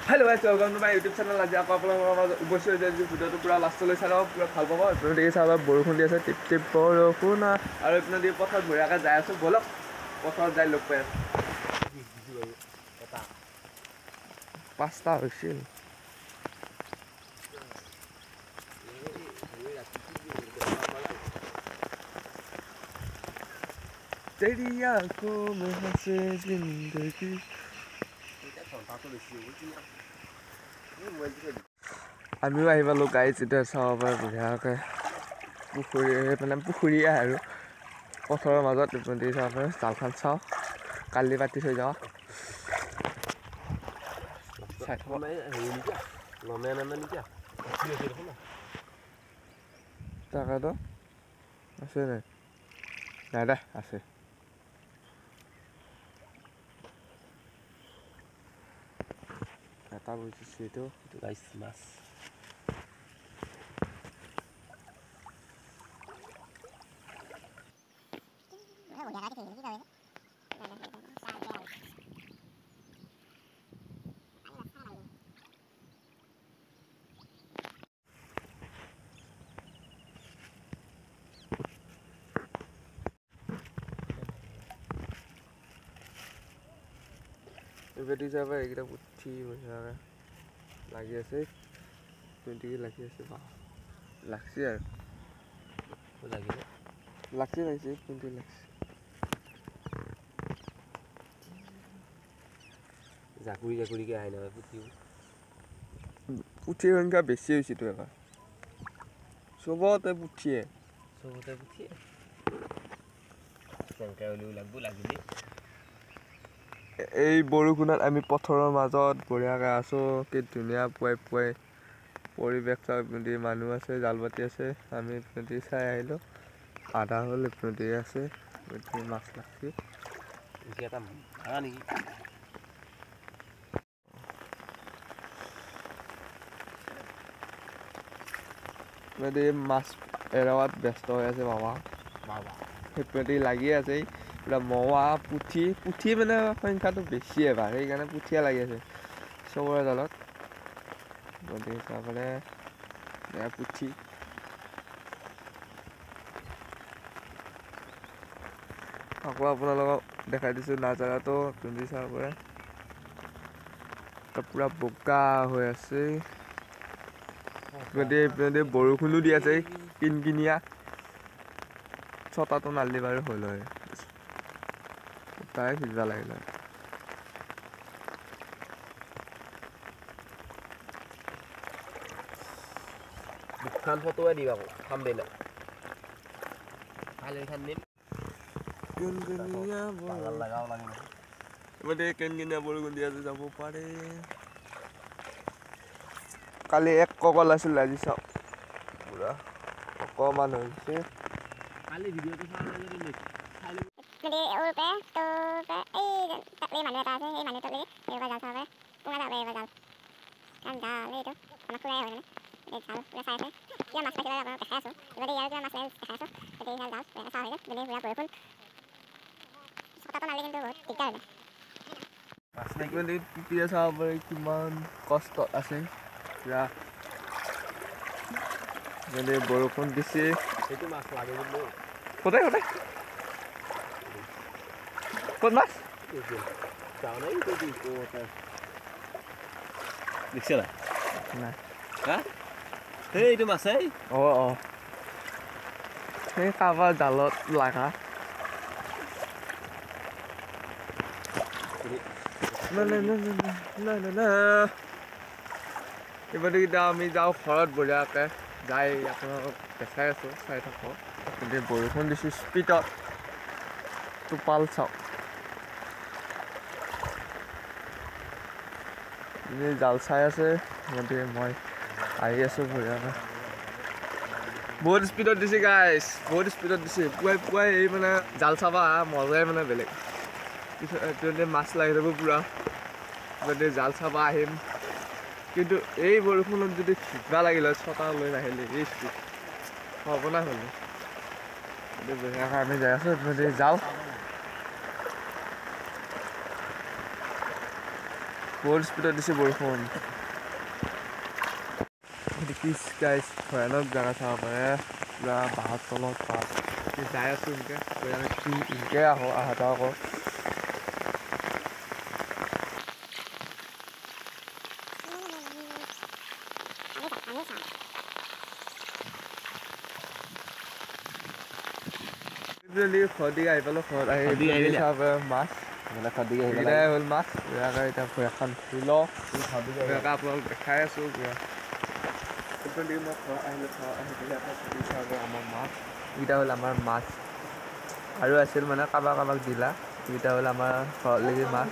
hello guys welcome to my YouTube channel आज आप उपस्थित হৈছে ভিডিওটো পুৰা লাষ্টলৈ চাই লওক পুৰা ভাল পাব আপুনি দেখি চাব বৰষুণ দি আছে টিপ টিপ বৰষুণ আৰু আপোনাৰ দি পথাৰত বঢ়িয়াকৈ যাই আছো বলক পথাৰত যাই লগ পাই এটা পাঁচটা হৈছিল तेरी आंखों में हंसे जिंदगी আমিও আহি পালোঁ গাইজ এতিয়া চাব পাৰে বঢ়িয়াকৈ পুখুৰী মানে পুখুৰীয়ে আৰু পথাৰৰ মাজত নদী চাব পাৰে জালখন চাওঁ কালি পাতি থৈ যাওঁ তাকেতো আছে নাই নাই দে আছে এটা বুজিছোঁ এইটো গাইছ মাছ বেটি যাব এইকেইটা পুঠি বঢ়িয়াকৈ লাগি আছে 20 লাগি আছে বা লাগছে আৰু লাগিলে লাগছে 20 লাগছে জাকুৰিকে আহে নহয় পুঠিৰ সংখ্যা বেছি হৈছেতো এবাৰ চবতে পুঠিয়ে লাগিলে এই বৰষুণত আমি পথাৰৰ মাজত বঢ়িয়াকৈ আছোঁ কি ধুনীয়া পুৱাই পৰিৱেশ নদী মানুহ আছে জালবাতি আছে আমি নদী চাই আহিলোঁ আধা হ'ল নদী আছে মাছ লাগছে নদী মাছ এৰাৱাত ব্যস্ত হৈ আছে বাবা সেইটোৱেদি লাগি আছে পুৰা মোৱা পুঠি মানে সংখ্যাটো বেছি এবাৰ সেইকাৰণে পুঠিয়ে লাগি আছে চবৰে জালত নদী চাবলৈ পুঠি আকৌ আপোনালোকক দেখাই দিছোঁ নাজাৰাটো নদী চাব পাৰে পুৰা বোকা হৈ আছে নদী বৰষুণো দি আছে কিনকিনীয়া ছটাটো নালি বাৰু হ'ল হয় তাই ভিজবা লাগিল দুখান ফটোৱে দিবা খাম দিলে কিনকিনীয়া বৰষুণ দি আছে যাব পাৰে কালি এক ককল আছিল আজি চাওক পুৰা অকমান হৈছে কালি ভিডিঅ'টো চাব পাৰে কিমান কষ্ট আছে বৰষুণ দিছে সেইটো মাছ লাগে কিন্তু কোথায় ক'ত মাছ দেখছে না এইটো মাছে অঁ সেই কাৰোবাৰ জালত লাগা এইবাৰকেইটা আমি যাওঁ ঘৰত বঢ়িয়াকৈ যাই আপোনালোকক দেখাই আছোঁ চাই থাকোঁ কিন্তু বৰষুণ দিছোঁ স্পীডত টোপাল চাওক জাল চাই আছে গতিকে মই আহি আছোঁ বঢ়িয়াকৈ বহুত স্পীডত দিছে গাইছ বহুত স্পীডত দিছে পুৱাই এই মানে জাল চাবা মজাই মানে বেলেগ পিছত মাছ লাগি যাব পুৰা গতিকে জাল চাবা আহিম কিন্তু এই বৰষুণত যদি ভিজবা লাগিলে ছটা লৈ নাহিলে এই স্পীড হ'ব না হ'লে বঢ়িয়াকৈ আমি যাই আছোঁ যাওঁ বহুত স্পীডত দিছে বৰষুণ দেখিছ গাইছ ভয়ানক জেগা চাব পাৰে পুৰা বাঁহৰ তলত পাছ যাই আছোঁ এনেকৈ আহোঁ অহা যোৱা আকৌ ঘৰত দি আহি পালোঁ ঘৰত আহি চাব মাছ এইকেইটাই হ'ল মাছ ইয়াকে এতিয়া ভৈয়াখন ধুই লওঁ ইয়াকে আপোনালোক দেখাই আছোঁ পুৰা মই ঘৰত আহিলোঁ ঘৰত আহি পেলাই আকৌ চাব আমাৰ মাছ এইকেইটা হ'ল আমাৰ মাছ আৰু আছিল মানে কাৰোবাক দিলা এইকেইটা হ'ল আমাৰ ঘৰলৈকে মাছ